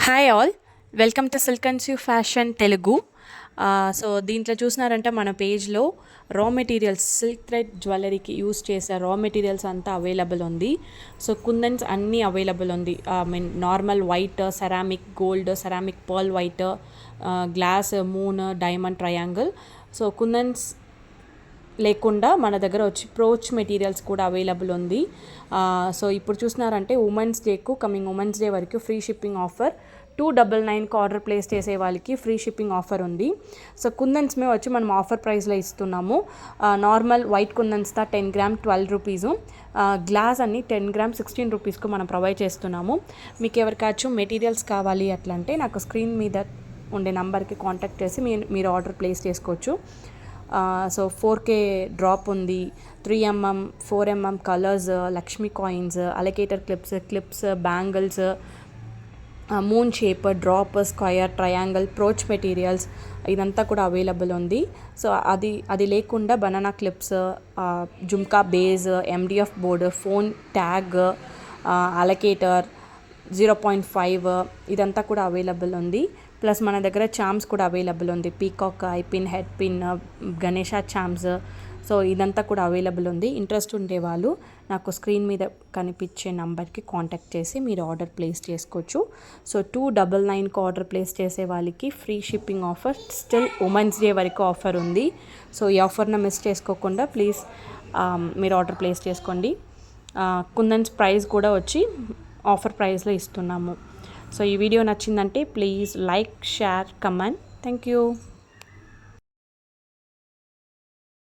Hi all, welcome to silk and Sue fashion Telugu. So దీంట్లో చూసినారంటే మన పేజ్లో రా మెటీరియల్స్, సిల్క్ థ్రెడ్ జ్యువెలరీకి యూస్ చేసే రా మెటీరియల్స్ అంతా అవైలబుల్ ఉంది. సో కుందన్స్ అన్నీ అవైలబుల్ ఉంది. Normal white, ceramic gold, ceramic pearl white, glass, moon, diamond, triangle. So kundans లేకుండా మన దగ్గర వచ్చి ప్రోచ్ మెటీరియల్స్ కూడా అవైలబుల్ ఉంది. సో ఇప్పుడు చూసినారంటే ఉమెన్స్ డే వరకు ఫ్రీ షిప్పింగ్ ఆఫర్. 299కి ఆర్డర్ ప్లేస్ చేసే వాళ్ళకి ఫ్రీ షిప్పింగ్ ఆఫర్ ఉంది. సో కుందన్స్ మేము వచ్చి మనం ఆఫర్ ప్రైస్లో ఇస్తున్నాము. నార్మల్ వైట్ కుందన్స్తో 10 గ్రామ్ 12 రూపీసు, గ్లాస్ అన్ని 10 గ్రామ్ 16 రూపీస్కు మనం ప్రొవైడ్ చేస్తున్నాము. మీకు ఎవరికాச்சுం మెటీరియల్స్ కావాలి అట్లంటే నాకు స్క్రీన్ మీద ఉండే నంబర్కి కాంటాక్ట్ చేసి మీరు ఆర్డర్ ప్లేస్ చేసుకోవచ్చు. సో 4K డ్రాప్ ఉంది, 3mm 4mm colours, Lakshmi coins, alligator clips, bangles, moon shape, drop, square, triangle, brooch materials ఇదంతా కూడా అవైలబుల్ ఉంది. సో అది లేకుండా banana clips, jhumka base, MDF board, phone tag, alligator 0.5 ఇదంతా కూడా అవైలబుల్ ఉంది. ప్లస్ మన దగ్గర చామ్స్ కూడా అవైలబుల్ ఉంది. Peacock, I pin, head pin, Ganesha charms. So ఇదంతా కూడా అవైలబుల్ ఉంది. ఇంట్రెస్ట్ ఉండేవాళ్ళు నాకు స్క్రీన్ మీద కనిపించే నంబర్కి కాంటాక్ట్ చేసి మీరు ఆర్డర్ ప్లేస్ చేసుకోవచ్చు. సో 299కి ఆర్డర్ ప్లేస్ చేసే వాళ్ళకి free shipping offer still women's day వరకు ఆఫర్ ఉంది. సో ఈ ఆఫర్ను మిస్ చేసుకోకుండా ప్లీజ్ మీరు ఆర్డర్ ప్లేస్ చేసుకోండి. కుందన్స్ ప్రైస్ కూడా వచ్చి ఆఫర్ ప్రైస్లో ఇస్తున్నాము. సో ఈ వీడియో నచ్చిందంటే please like, share, comment. Thank you.